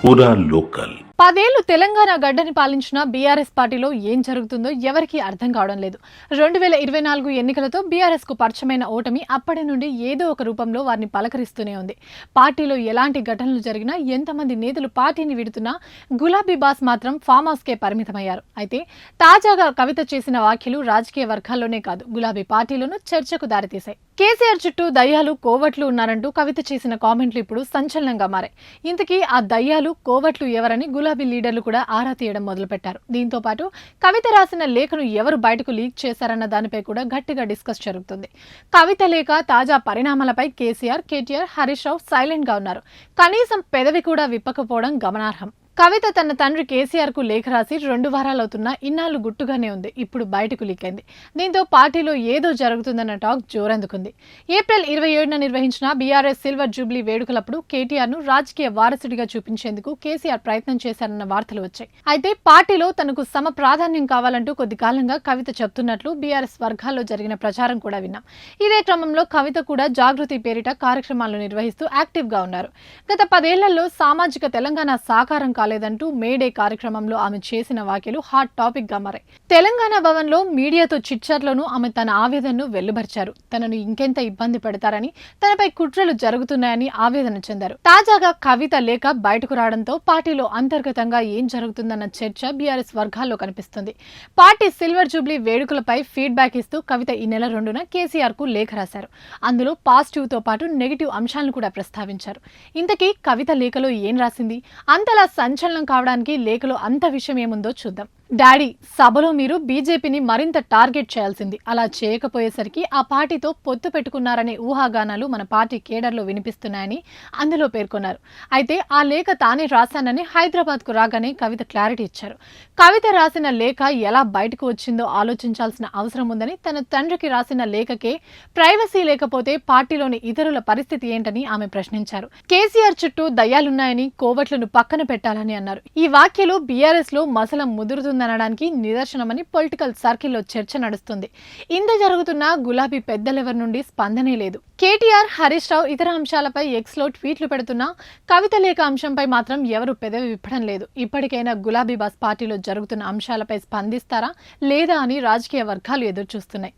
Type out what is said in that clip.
పూరా లోకల్. 10 ఏళ్లు తెలంగాణ గడ్డని పాలించిన బీఆర్ఎస్ పార్టీలో ఏం జరుగుతుందో ఎవరికీ అర్థం కావడం లేదు. 2024 ఎన్నికలతో బీఆర్ఎస్ కు పరిచయమైన ఓటమి అప్పటి నుండి ఏదో ఒక రూపంలో వారిని పలకరిస్తూనే ఉంది. పార్టీలో ఎలాంటి ఘటనలు జరిగినా, ఎంతమంది నేతలు పార్టీని విడుతున్నా గులాబీ బాస్ మాత్రం ఫామ్ హౌస్ కే పరిమితమయ్యారు. అయితే తాజాగా కవిత చేసిన వ్యాఖ్యలు రాజకీయ వర్గాల్లోనే కాదు, గులాబీ పార్టీలోనూ చర్చకు దారితీశాయి. కేసీఆర్ చుట్టూ దయ్యాలు, కోవట్లు ఉన్నారంటూ కవిత చేసిన కామెంట్లు ఇప్పుడు సంచలనంగా మారాయి. ఇంతకీ ఆ దయ్యాలు, కోవట్లు ఎవరని గులాబీ లీడర్లు కూడా ఆరా తీయడం మొదలుపెట్టారు. దీంతో పాటు కవిత రాసిన లేఖను ఎవరు బయటకు లీక్ చేశారన్న దానిపై కూడా గట్టిగా డిస్కస్ జరుగుతుంది. కవిత లేఖ తాజా పరిణామాలపై కేసీఆర్, కేటీఆర్, హరీష్ రావు సైలెంట్ గా ఉన్నారు. కనీసం పెదవి కూడా విప్పకపోవడం గమనార్హం. కవిత తన తండ్రి కేసీఆర్ కు లేఖ రాసి 2 వారాలవుతున్నా ఇన్నాళ్లు గుట్టుగానే ఉంది. ఇప్పుడు బయటకు లీక్ అయింది. దీంతో పార్టీలో ఏదో జరుగుతుందన్న టాక్ జోరందుకుంది. ఏప్రిల్ 27న నిర్వహించిన బీఆర్ఎస్ సిల్వర్ జూబ్లీ వేడుకలప్పుడు కేటీఆర్ ను రాజకీయ వారసుడిగా చూపించేందుకు కేసీఆర్ ప్రయత్నం చేశారన్న వార్తలు వచ్చాయి. అయితే పార్టీలో తనకు సమ ప్రాధాన్యం కావాలంటూ కొద్ది కాలంగా కవిత చెప్తున్నట్లు బీఆర్ఎస్ వర్గాల్లో జరిగిన ప్రచారం కూడా విన్నాం. ఇదే క్రమంలో కవిత కూడా జాగృతి పేరిట కార్యక్రమాలు నిర్వహిస్తూ యాక్టివ్ గా ఉన్నారు. గత 10 ఏళ్లలో సామాజిక తెలంగాణ సాకారం లేదంటూ మేడే కార్యక్రమంలో ఆమె చేసిన వ్యాఖ్యలు హాట్ టాపిక్ గా మారాయి. తెలంగాణ భవన్ లో మీడియాతో చిట్చాట్లోనూ ఆమె తన ఆవేదనను వెల్లుబరిచారు. తనను ఇంకెంత ఇబ్బంది పెడతారని, తనపై కుట్రలు జరుగుతున్నాయని ఆవేదన చెందారు. తాజాగా కవిత లేఖ బయటకు రావడంతో పార్టీలో అంతర్గతంగా ఏం జరుగుతుందన్న చర్చ బీఆర్ఎస్ వర్గాల్లో కనిపిస్తుంది. పార్టీ సిల్వర్ జూబ్లీ వేడుకలపై ఫీడ్బ్యాక్ ఇస్తూ కవిత ఈ నెల 2న కేసీఆర్ కు లేఖ రాశారు. అందులో పాజిటివ్ తో పాటు నెగిటివ్ అంశాలను కూడా ప్రస్తావించారు. ఇంతకీ కవిత లేఖలో ఏం రాసింది? అంతలా సంచలనం కావడానికి లేఖలో అంత విషయం ఏముందో చూద్దాం. డాడీ, సభలో మీరు బీజేపీని మరింత టార్గెట్ చేయాల్సింది. అలా చేయకపోయేసరికి ఆ పార్టీతో పొత్తు పెట్టుకున్నారనే ఊహాగానాలు మన పార్టీ కేడర్లో వినిపిస్తున్నాయని అందులో పేర్కొన్నారు. అయితే ఆ లేఖ తానే రాశానని హైదరాబాద్కు రాగానే కవిత క్లారిటీ ఇచ్చారు. కవిత రాసిన లేఖ ఎలా బయటకు వచ్చిందో ఆలోచించాల్సిన అవసరం ఉందని, తన తండ్రికి రాసిన లేఖకే ప్రైవసీ లేకపోతే పార్టీలోని ఇతరుల పరిస్థితి ఏంటని ఆమె ప్రశ్నించారు. కేసీఆర్ చుట్టూ దయ్యాలున్నాయని, కోవట్లను పక్కన పెట్టాలని అన్నారు. ఈ వ్యాఖ్యలు బీఆర్ఎస్ లో మసలం ముదురుతుందనడానికి నిదర్శనమని పొలిటికల్ సర్కిల్లో చర్చ నడుస్తుంది. ఇంత జరుగుతున్నా గులాబీ పెద్దలెవరి నుండి స్పందనే లేదు. కేటీఆర్, హరీష్ రావు ఇతర అంశాలపై ఎక్స్ లో ట్వీట్లు పెడుతున్నా కవిత లేఖ అంశంపై మాత్రం ఎవరు పెదవి విప్పడం లేదు. ఇప్పటికైనా గులాబీ బాస్ పార్టీలో జరుగుతున్న అంశాలపై స్పందిస్తారా లేదా అని రాజకీయ వర్గాలు ఎదురుచూస్తున్నాయి.